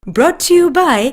Brought to you by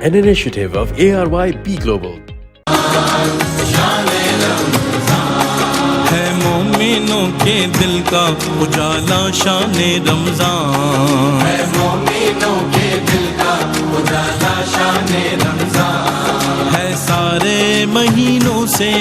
an initiative of ARYB Global. ہے مومنوں کے دل کا اجالا شان رمضان، ہے مومنوں کے دل کا اجالا شان رمضان، ہے سارے مہینوں سے،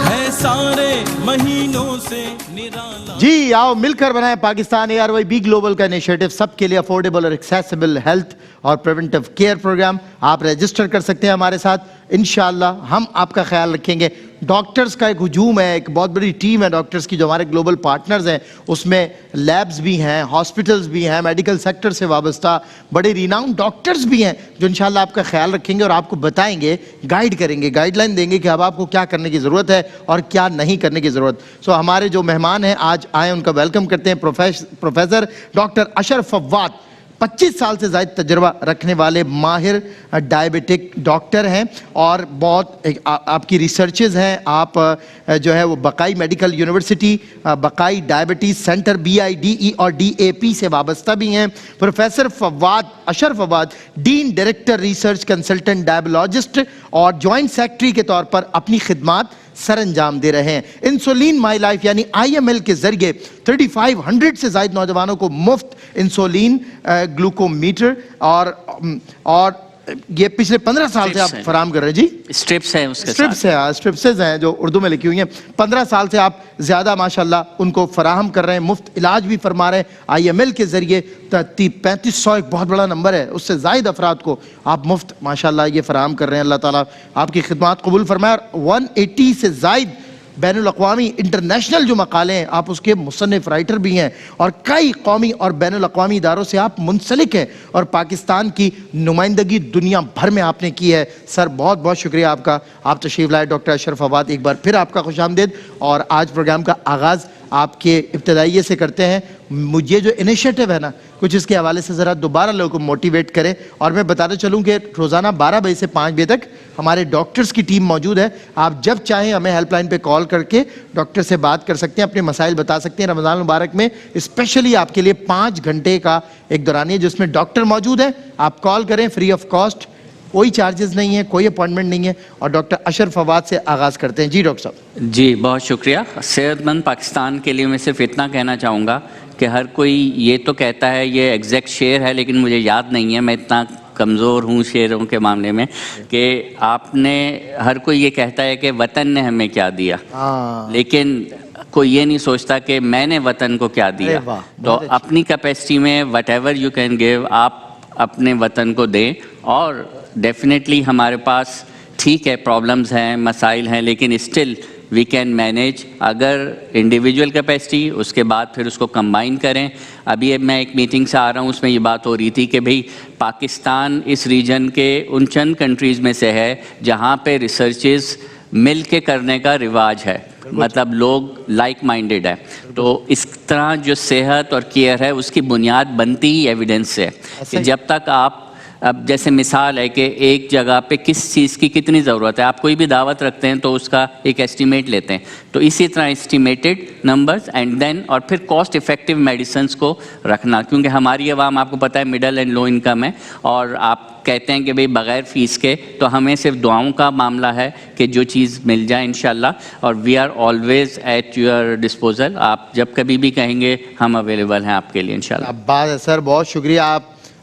ہے سارے مہینوں سے نرالا۔ جی آؤ مل کر بنائیں پاکستان ARYB گلوبل کا انیشیٹو، سب کے لیے افورڈیبل اور ایکسیسیبل ہیلتھ اور پریونٹیو کیئر پروگرام۔ آپ رجسٹر کر سکتے ہیں ہمارے ساتھ، انشاءاللہ ہم آپ کا خیال رکھیں گے۔ ڈاکٹرز کا ایک ہجوم ہے، ایک بہت بڑی ٹیم ہے ڈاکٹرز کی جو ہمارے گلوبل پارٹنرز ہیں، اس میں لیبز بھی ہیں، ہاسپٹلز بھی ہیں، میڈیکل سیکٹر سے وابستہ بڑے ریناؤنڈ ڈاکٹرز بھی ہیں جو انشاءاللہ آپ کا خیال رکھیں گے اور آپ کو بتائیں گے، گائیڈ کریں گے، گائیڈ لائن دیں گے کہ اب آپ کو کیا کرنے کی ضرورت ہے اور کیا نہیں کرنے کی ضرورت۔ سو ہمارے جو مہمان ہیں آج آئے، ان کا ویلکم کرتے ہیں۔ پروفیسر ڈاکٹر اشرف فواد 25 سال سے زائد تجربہ رکھنے والے ماہر ڈائبٹک ڈاکٹر ہیں اور بہت آپ کی ریسرچز ہیں۔ آپ جو ہے وہ Baqai medical university, Baqai diabetes centre BIDE اور DAP سے وابستہ بھی ہیں۔ Professor Ashraf Fawad dean director research consultant diabetologist اور جوائنٹ سیکرٹری کے طور پر اپنی خدمات سر انجام دے رہے ہیں۔ انسولین مائی لائف یعنی IML کے ذریعے 3500 سے زائد نوجوانوں کو مفت انسولین گلوکومیٹر اور یہ پچھلے 15 سال سے آپ فراہم کر رہے ہیں۔ جی اسٹرپس ہیں، اس کے اسٹرپسز ہیں جو اردو میں لکھی ہوئی ہیں۔ 15 سال سے آپ زیادہ ماشاءاللہ ان کو فراہم کر رہے ہیں، مفت علاج بھی فرما رہے ہیں IML کے ذریعے۔ 3500 ایک بہت بڑا نمبر ہے، اس سے زائد افراد کو آپ مفت ماشاءاللہ یہ فراہم کر رہے ہیں۔ اللہ تعالیٰ آپ کی خدمات قبول فرمائے۔ اور 180 سے زائد بین الاقوامی انٹرنیشنل جو مقالے ہیں، آپ اس کے مصنف رائٹر بھی ہیں اور کئی قومی اور بین الاقوامی اداروں سے آپ منسلک ہیں اور پاکستان کی نمائندگی دنیا بھر میں آپ نے کی ہے۔ سر بہت بہت شکریہ آپ کا، آپ تشریف لائے۔ ڈاکٹر اشرف فواد ایک بار پھر آپ کا خوش آمدید۔ اور آج پروگرام کا آغاز آپ کے ابتدائیے سے کرتے ہیں۔ مجھے جو انیشیٹو ہے نا، کچھ اس کے حوالے سے ذرا دوبارہ لوگوں کو موٹیویٹ کریں۔ اور میں بتاتے چلوں کہ روزانہ 12 بجے سے 5 بجے تک ہمارے ڈاکٹرز کی ٹیم موجود ہے۔ آپ جب چاہیں ہمیں ہیلپ لائن پہ کال کر کے ڈاکٹر سے بات کر سکتے ہیں، اپنے مسائل بتا سکتے ہیں۔ رمضان المبارک میں اسپیشلی آپ کے لیے 5 گھنٹے کا ایک دورانیہ جس میں ڈاکٹر موجود ہیں، آپ کال کریں، فری آف کاسٹ، کوئی چارجز نہیں ہے، کوئی اپوائنٹمنٹ نہیں ہے۔ اور ڈاکٹر اشرف فواد سے آغاز کرتے ہیں۔ جی ڈاکٹر صاحب۔ جی بہت شکریہ۔ صحت مند پاکستان کے لیے میں صرف اتنا کہنا چاہوں گا کہ ہر کوئی یہ تو کہتا ہے یہ ایگزیکٹ شعر ہے، لیکن مجھے یاد نہیں ہے، میں اتنا کمزور ہوں شعروں کے معاملے میں کہ آپ نے، ہر کوئی یہ کہتا ہے کہ وطن نے ہمیں کیا دیا، لیکن کوئی یہ نہیں سوچتا کہ میں نے وطن کو کیا دیا۔ تو اپنی کیپیسٹی میں what ever you can give, آپ اپنے وطن کو دیں۔ اور ڈیفینیٹلی ہمارے پاس ٹھیک ہے پرابلمز ہیں، مسائل ہیں، لیکن اسٹل وی کین مینیج اگر انڈیویجول کیپیسٹی، اس کے بعد پھر اس کو کمبائن کریں۔ ابھی میں ایک میٹنگ سے آ رہا ہوں، اس میں یہ بات ہو رہی تھی کہ بھئی پاکستان اس ریجن کے ان چند کنٹریز میں سے ہے جہاں پہ ریسرچز مل کے کرنے کا رواج ہے، مطلب لوگ لائک مائنڈڈ ہے۔ تو اس طرح جو صحت اور کیئر ہے اس کی بنیاد بنتی ہی ایویڈنس سے ہے کہ جب تک آپ، اب جیسے مثال ہے کہ ایک جگہ پہ کس چیز کی کتنی ضرورت ہے، آپ کوئی بھی دعوت رکھتے ہیں تو اس کا ایک ایسٹیمیٹ لیتے ہیں، تو اسی طرح ایسٹیمیٹڈ نمبرز اینڈ دین اور پھر کاسٹ افیکٹو میڈیسنس کو رکھنا، کیونکہ ہماری عوام آپ کو پتہ ہے مڈل اینڈ لو انکم ہے اور آپ کہتے ہیں کہ بھئی بغیر فیس کے، تو ہمیں صرف دعاؤں کا معاملہ ہے کہ جو چیز مل جائے انشاءاللہ، اور we are always at your disposal, آپ جب کبھی بھی کہیں گے ہم اویلیبل ہیں آپ کے لیے انشاءاللہ۔ بات ہے سر، بہت شکریہ،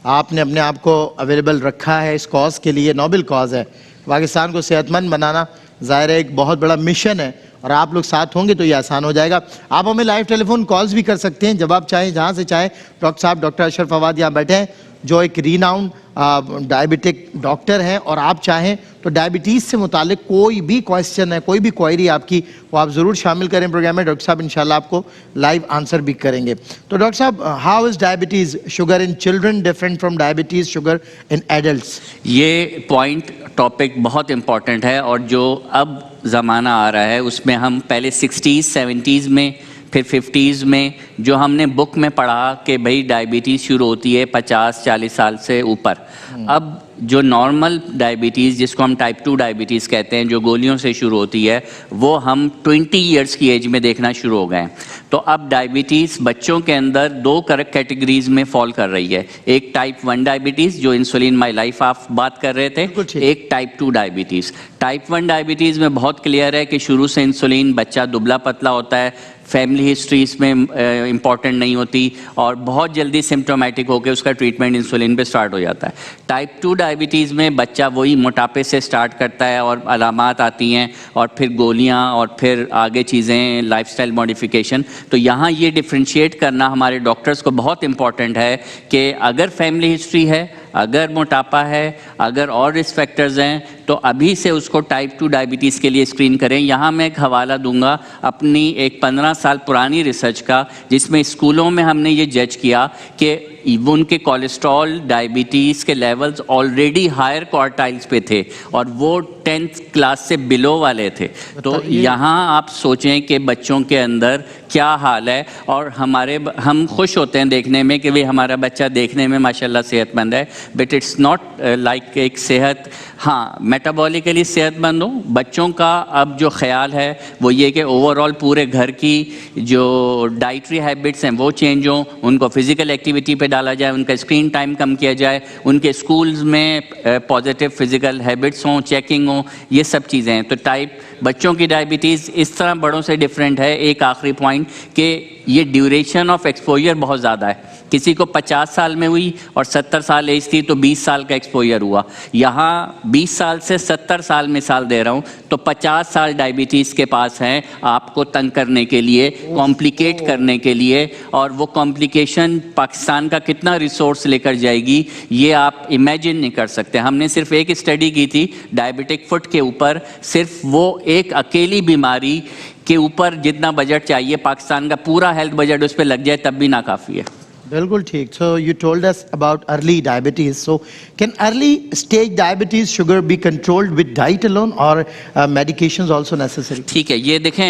آپ نے اپنے آپ کو اویلیبل رکھا ہے اس کاز کے لیے، نوبل کاز ہے۔ پاکستان کو صحت مند بنانا ظاہر ہے ایک بہت بڑا مشن ہے اور آپ لوگ ساتھ ہوں گے تو یہ آسان ہو جائے گا۔ آپ ہمیں لائیو ٹیلی فون کالز بھی کر سکتے ہیں جب آپ چاہیں، جہاں سے چاہیں۔ ڈاکٹر صاحب ڈاکٹر اشرف فواد یہاں بیٹھے ہیں جو ایک ریناؤنڈ ڈائبٹک ڈاکٹر ہیں، اور آپ چاہیں تو ڈائبٹیز سے متعلق کوئی بھی کویسچن ہے، کوئی بھی کوئری آپ کی، وہ آپ ضرور شامل کریں پروگرام میں۔ ڈاکٹر صاحب انشاءاللہ آپ کو لائیو آنسر بھی کریں گے۔ تو ڈاکٹر صاحب، how is diabetes sugar in children different from diabetes sugar in adults? یہ پوائنٹ ٹاپک بہت امپورٹنٹ ہے، اور جو اب زمانہ آ رہا ہے اس میں ہم پہلے 60s 70s میں، پھر 50s میں جو ہم نے بک میں پڑھا کہ بھئی ڈائبٹیز شروع ہوتی ہے 50-40 سال سے اوپر، اب جو نارمل ڈائبٹیز جس کو ہم ٹائپ 2 ڈائبٹیز کہتے ہیں جو گولیوں سے شروع ہوتی ہے وہ ہم 20 ایئرس کی ایج میں دیکھنا شروع ہو گئے ہیں. تو اب ڈائبٹیز بچوں کے اندر 2 کیٹیگریز میں فال کر رہی ہے. ایک ٹائپ 1 ڈائبٹیز جو انسولین مائی لائف آپ بات کر رہے تھے, ایک ٹائپ 2 ڈائبٹیز. ٹائپ 1 ڈائبٹیز میں بہت کلیئر ہے کہ شروع سے انسولین بچہ دبلا پتلا ہوتا ہے, فیملی ہسٹری اس میں امپورٹنٹ نہیں ہوتی اور بہت جلدی سمپٹومیٹک ہو کے اس کا ٹریٹمنٹ انسولین پہ سٹارٹ ہو جاتا ہے. ٹائپ 2 ڈائبٹیز میں بچہ وہی موٹاپے سے سٹارٹ کرتا ہے اور علامات آتی ہیں اور پھر گولیاں اور پھر آگے چیزیں لائف سٹائل ماڈیفیکیشن. تو یہاں یہ ڈفرینشیٹ کرنا ہمارے ڈاکٹرز کو بہت امپورٹنٹ ہے کہ اگر فیملی ہسٹری ہے, اگر موٹاپا ہے, اگر اور رسک فیکٹرز ہیں تو ابھی سے اس کو ٹائپ 2 ڈائبٹیز کے لیے اسکرین کریں. یہاں میں ایک حوالہ دوں گا اپنی ایک 15 سال پرانی ریسرچ کا جس میں اسکولوں میں ہم نے یہ جج کیا کہ ان کے کولیسٹرول ڈائبٹیز کے لیولز آلریڈی ہائر کوارٹائلز پہ تھے اور وہ 10th کلاس سے بلو والے تھے. تو یہاں آپ سوچیں کہ بچوں کے اندر کیا حال ہے, اور ہم خوش ہوتے ہیں دیکھنے میں کہ ہمارا بچہ دیکھنے میں ماشاءاللہ صحت مند ہے, بٹ اٹس ناٹ لائک ایک صحت, ہاں میٹابولیکلی صحت مند ہوں. بچوں کا اب جو خیال ہے وہ یہ کہ اوور آل پورے گھر کی جو ڈائٹری ہیبٹس ہیں وہ چینج ہوں, ان کو فزیکل ایکٹیویٹی پہ ڈالا جائے, ان کا اسکرین ٹائم کم کیا جائے, ان کے اسکولز میں پازیٹیو فزیکل ہیبٹس ہوں, چیکنگ ہوں, یہ سب چیزیں ہیں. تو بچوں کی ڈائبٹیز اس طرح بڑوں سے ڈفرینٹ ہے. ایک آخری پوائنٹ کہ یہ ڈیوریشن آف ایکسپوجر بہت زیادہ ہے. کسی کو 50 سال میں ہوئی اور 70 سال ایج تھی تو 20 سال کا ایکسپوجر ہوا. یہاں 20 سال سے 70 سال مثال دے رہا ہوں تو 50 سال ڈائبٹیز کے پاس ہیں آپ کو تنگ کرنے کے لیے, کمپلیکیٹ کرنے کے لیے, اور وہ کمپلیکیشن پاکستان کا کتنا ریسورس لے کر جائے گی یہ آپ امیجن نہیں کر سکتے. ہم نے صرف ایک اسٹڈی کی تھی ڈائبٹک فٹ کے اوپر, صرف وہ ایک اکیلی بیماری کے اوپر جتنا بجٹ چاہیے پاکستان کا پورا ہیلتھ بجٹ اس پہ لگ جائے تب بھی ناکافی ہے. بالکل ٹھیک. So you told us about early diabetes. So can early stage diabetes sugar be controlled with diet alone or medications also necessary? ٹھیک ہے, یہ دیکھیں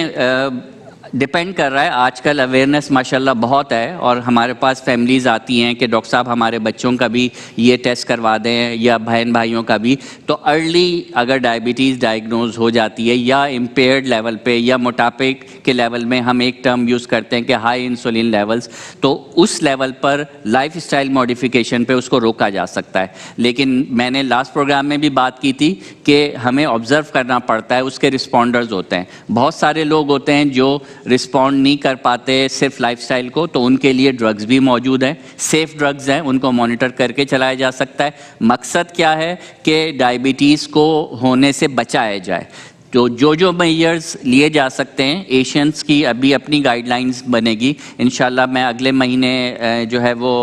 ڈپینڈ کر رہا ہے. آج کل اویئرنیس ماشاءاللہ بہت ہے اور ہمارے پاس فیملیز آتی ہیں کہ ڈاکٹر صاحب ہمارے بچوں کا بھی یہ ٹیسٹ کروا دیں یا بہن بھائیوں کا بھی. تو ارلی اگر ڈائبٹیز ڈائگنوز ہو جاتی ہے یا امپیئرڈ لیول پہ یا موٹاپے کے لیول میں, ہم ایک ٹرم یوز کرتے ہیں کہ ہائی انسولین لیولز, تو اس لیول پر لائف اسٹائل ماڈیفیکیشن پہ اس کو روکا جا سکتا ہے. لیکن میں نے لاسٹ پروگرام میں بھی بات کی تھی کہ ہمیں آبزرو کرنا پڑتا ہے, اس کے رسپونڈرز ہوتے ہیں. بہت سارے لوگ ہوتے ہیں جو رسپونڈ نہیں کر پاتے صرف لائف سٹائل کو, تو ان کے لیے ڈرگز بھی موجود ہیں, سیف ڈرگز ہیں, ان کو مانیٹر کر کے چلایا جا سکتا ہے. مقصد کیا ہے کہ ڈائبٹیز کو ہونے سے بچایا جائے. تو جو میئرز لیے جا سکتے ہیں, ایشینس کی ابھی اپنی گائیڈ لائنز بنے گی انشاءاللہ. میں اگلے مہینے جو ہے وہ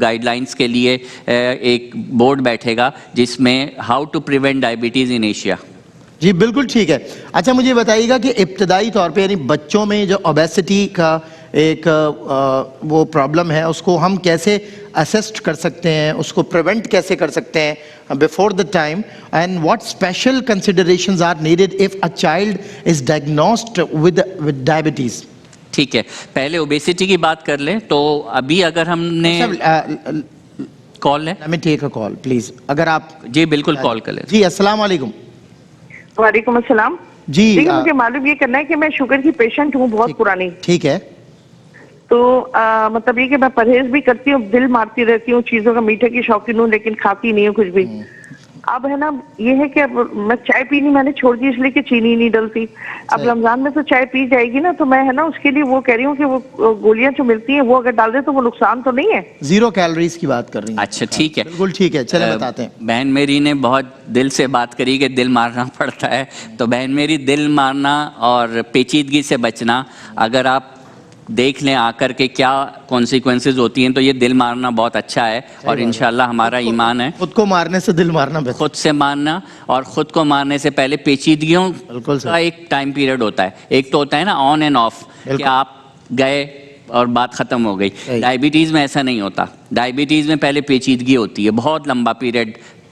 گائیڈ لائنز کے لیے ایک بورڈ بیٹھے گا جس میں how to prevent diabetes in Asia. جی بالکل ٹھیک ہے. اچھا مجھے بتائیے گا کہ ابتدائی طور پہ یعنی بچوں میں جو اوبیسٹی کا ایک وہ پرابلم ہے اس کو ہم کیسے اسسٹ کر سکتے ہیں, اس کو پریونٹ کیسے کر سکتے ہیں before the time, and what special considerations are needed if a child is diagnosed with diabetes. ٹھیک ہے, پہلے اوبیسٹی کی بات کر لیں. تو ابھی اگر ہم نے کال ہے, میں ٹیک اے کال پلیز, اگر آپ. جی بالکل کال کر لیں. جی السلام علیکم. وعلیکم السلام. جی مجھے معلوم یہ کرنا ہے کہ میں شوگر کی پیشنٹ ہوں بہت پرانی. ٹھیک ہے. تو مطلب یہ کہ میں پرہیز بھی کرتی ہوں, دل مارتی رہتی ہوں, چیزوں کا میٹھے کی شوقین ہوں لیکن کھاتی نہیں ہوں کچھ بھی. اب ہے نا یہ ہے کہ اب میں چائے پینی میں نے چھوڑ دی اس لیے کہ چینی نہیں ڈلتی. اب رمضان میں تو چائے پی جائے گی نا, تو میں ہے نا اس کے لیے وہ کہہ رہی ہوں کہ وہ گولیاں جو ملتی ہیں وہ اگر ڈال دے تو وہ نقصان تو نہیں ہے؟ 0 کیلوریز کی بات کر رہی ہیں. اچھا ٹھیک ہے, بالکل ٹھیک ہے, چلیں بتاتے ہیں. بہن میری نے بہت دل سے بات کری کہ دل مارنا پڑتا ہے. تو بہن میری, دل مارنا اور پیچیدگی سے بچنا اگر آپ دیکھ لیں آ کر کے کیا کانسیکوینسز ہوتی ہیں, تو یہ دل مارنا بہت اچھا ہے اور انشاءاللہ ہمارا ایمان ہے. خود کو مارنے سے دل مارنا بہتر. خود سے مارنا, اور خود کو مارنے سے پہلے پیچیدگیوں کا ایک ٹائم پیریڈ ہوتا ہے. ایک تو ہوتا ہے نا آن اینڈ آف, کہ آپ گئے اور بات ختم ہو گئی. ڈائبٹیز میں ایسا نہیں ہوتا. ڈائبٹیز میں پہلے پیچیدگی ہوتی ہے, بہت لمبا پیریڈ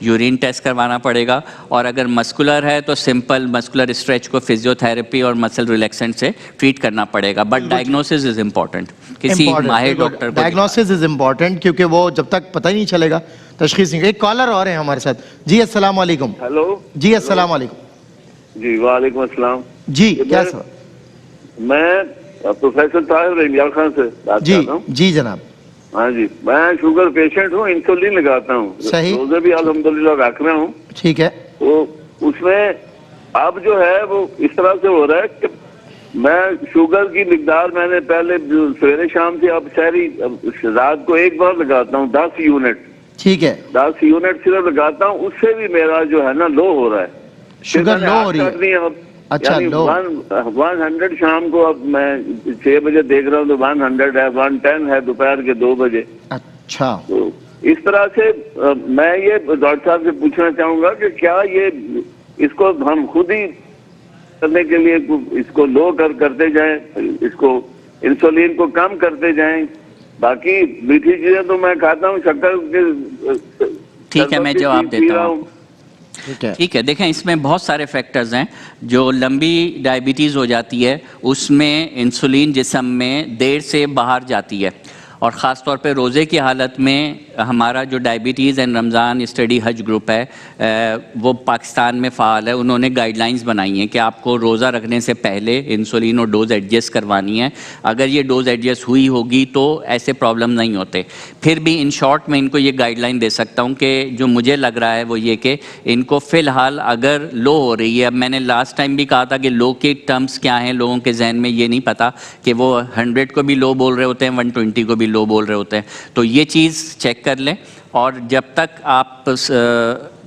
یورین ٹیسٹ کروانا پڑے گا، اور اگر مسکولر ہے تو سمپل مسکولر اسٹریچ کو فزیو تھراپی اور مسل ریلیکسنٹ سے ٹریٹ کرنا پڑے گا. بٹ ڈائگنوسس از امپورٹنٹ، کسی ماہر ڈاکٹر کو ڈائگنوسس از امپورٹنٹ، کیونکہ وہ جب تک پتہ ہی نہیں چلے گا تشخیص نہیں. ایک کالر اور ہیں ہمارے ساتھ. جی السلام علیکم. ہیلو. جی السلام علیکم. جی وعلیکم السلام. جی کیا سوال؟ میں پروفیسر طاہر انڈیا خان سے بات جی کر رہا ہوں. جی جناب. ہاں جی، میں شوگر پیشنٹ ہوں، انسولین لگاتا ہوں. صحیح. روزے بھی الحمدللہ رکھ رہا ہوں. ٹھیک ہے. تو اس میں اب جو ہے وہ اس طرح سے ہو رہا ہے کہ میں شوگر کی مقدار میں نے پہلے سویرے شام سے اب شہری رات کو ایک بار لگاتا ہوں 10 یونٹ. ٹھیک ہے. 10 یونٹ صرف لگاتا ہوں، اس سے بھی میرا جو ہے نا لو ہو رہا ہے. شوگر لو ہو رہی ہے. اچھا لو. 100 شام کو اب میں 6 بجے دیکھ رہا ہوں تو 100 ہے، 110 ہے دوپہر کے 2 بجے. اچھا. تو اس طرح سے میں یہ ڈاکٹر صاحب سے پوچھنا چاہوں گا کہ کیا یہ اس کو ہم خود ہی کرنے کے لیے اس کو لو کرتے جائیں، اس کو انسولین کو کم کرتے جائیں. باقی میٹھی چیزیں تو میں کھاتا ہوں، شکر کے ٹھیک ہے میں جواب دیتا ہوں. ٹھیک ہے، دیکھیں اس میں بہت سارے فیکٹرز ہیں. جو لمبی ڈائبٹیز ہو جاتی ہے اس میں انسولین جسم میں دیر سے باہر جاتی ہے، اور خاص طور پہ روزے کی حالت میں ہمارا جو diabetes and Ramzan study Hajj group ہے وہ پاکستان میں فعال ہے. انہوں نے گائیڈ لائنز بنائی ہیں کہ آپ کو روزہ رکھنے سے پہلے انسولین اور ڈوز ایڈجسٹ کروانی ہے. اگر یہ ڈوز ایڈجسٹ ہوئی ہوگی تو ایسے پرابلم نہیں ہوتے. پھر بھی ان شارٹ میں ان کو یہ گائیڈ لائن دے سکتا ہوں کہ جو مجھے لگ رہا ہے وہ یہ کہ ان کو فی الحال اگر لو ہو رہی ہے، اب میں نے لاسٹ ٹائم بھی کہا تھا کہ لو کے ٹرمز کیا ہیں، لوگوں کے ذہن میں یہ نہیں پتہ کہ وہ 100 کو بھی لو بول رہے ہوتے ہیں، 120 کو بھی لو بول رہے ہوتے ہیں. تو یہ چیز چیک کر لیں، اور جب تک آپ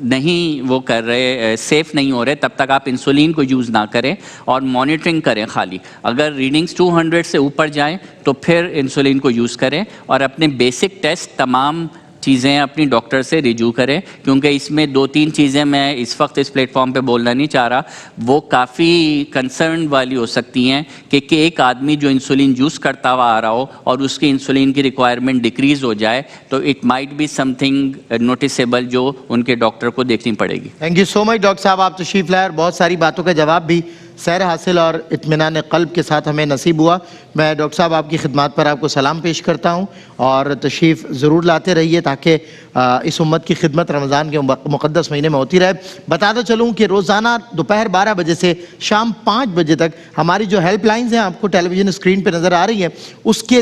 نہیں وہ کر رہے، سیف نہیں ہو رہے، تب تک آپ انسولین کو یوز نہ کریں اور مانیٹرنگ کریں خالی. اگر ریڈنگز 200 سے اوپر جائیں تو پھر انسولین کو یوز کریں، اور اپنے بیسک ٹیسٹ تمام چیزیں اپنی ڈاکٹر سے رجوع کریں. کیونکہ اس میں 2-3 چیزیں میں اس وقت اس پلیٹ فارم پہ بولنا نہیں چاہ رہا، وہ کافی کنسرن والی ہو سکتی ہیں کہ ایک آدمی جو انسولین یوز کرتا ہوا آ رہا ہو اور اس کی انسولین کی ریکوائرمنٹ ڈیکریز ہو جائے تو it might be something noticeable جو ان کے ڈاکٹر کو دیکھنی پڑے گی. Thank you so much doctor صاحب، آپ تشریف لائے اور بہت ساری باتوں کا جواب بھی سیر حاصل اور اطمینان قلب کے ساتھ ہمیں نصیب ہوا. میں ڈاکٹر صاحب آپ کی خدمات پر آپ کو سلام پیش کرتا ہوں، اور تشریف ضرور لاتے رہیے تاکہ اس امت کی خدمت رمضان کے مقدس مہینے میں ہوتی رہے. بتاتا چلوں کہ روزانہ دوپہر 12 بجے سے شام 5 بجے تک ہماری جو ہیلپ لائنز ہیں آپ کو ٹیلی ویژن اسکرین پہ نظر آ رہی ہیں، اس کے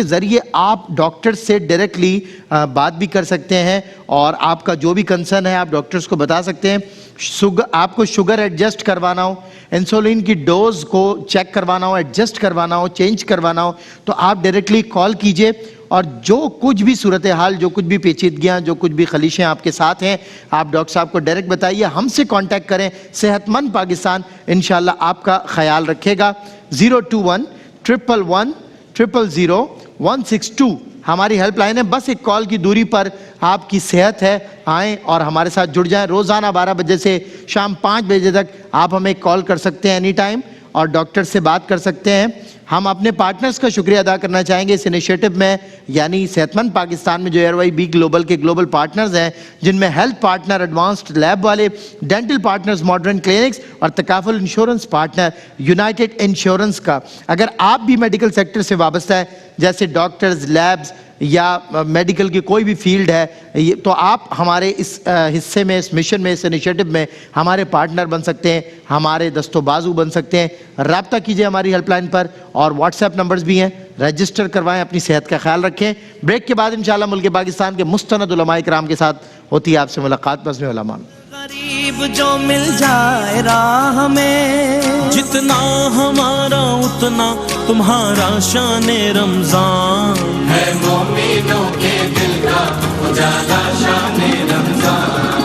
ذریعے آپ ڈاکٹر سے ڈائریکٹلی بات بھی کر سکتے ہیں، اور آپ کا جو بھی کنسرن ہے آپ ڈاکٹرز کو بتا سکتے ہیں. آپ کو شوگر ایڈجسٹ کروانا ہو، انسولین کی ڈوز کو چیک کروانا ہو، ایڈجسٹ کروانا ہو، چینج کروانا ہو، تو آپ ڈائریکٹلی کال کیجئے، اور جو کچھ بھی صورتحال، جو کچھ بھی پیچیدگیاں، جو کچھ بھی خلیشیں آپ کے ساتھ ہیں، آپ ڈاکٹر صاحب کو ڈائریکٹ بتائیے. ہم سے کانٹیکٹ کریں. صحت مند پاکستان انشاءاللہ آپ کا خیال رکھے گا. 021-111-000-162 ہماری ہیلپ لائن ہے. بس ایک کال کی دوری پر آپ کی صحت ہے، آئیں اور ہمارے ساتھ جڑ جائیں. روزانہ 12 بجے سے شام 5 بجے تک آپ ہمیں کال کر سکتے ہیں اینی ٹائم، اور ڈاکٹر سے بات کر سکتے ہیں. ہم اپنے پارٹنرز کا شکریہ ادا کرنا چاہیں گے اس انیشیٹو میں، یعنی صحت مند پاکستان میں جو ایئر وائی بی گلوبل کے گلوبل پارٹنرز ہیں، جن میں ہیلتھ پارٹنر ایڈوانسڈ لیب والے، ڈینٹل پارٹنرز ماڈرن کلینکس، اور تکافل انشورنس پارٹنر یونائٹڈ انشورنس کا. اگر آپ بھی میڈیکل سیکٹر سے وابستہ ہے، جیسے ڈاکٹرز، لیبز یا میڈیکل کی کوئی بھی فیلڈ ہے، تو آپ ہمارے اس حصے میں، اس مشن میں، اس انیشیٹو میں ہمارے پارٹنر بن سکتے ہیں، ہمارے دست و بازو بن سکتے ہیں. رابطہ کیجئے ہماری ہیلپ لائن پر، اور واٹس ایپ نمبرز بھی ہیں، رجسٹر کروائیں. اپنی صحت کا خیال رکھیں. بریک کے بعد انشاءاللہ ملک پاکستان کے مستند علماء کرام کے ساتھ ہوتی ہے آپ سے ملاقات. بزم علماء غریب جو مل جائے راہ میں، جتنا ہمارا اتنا تمہارا شان رمضان ہے. مومنوں کے دل کا اجالا شان رمضان.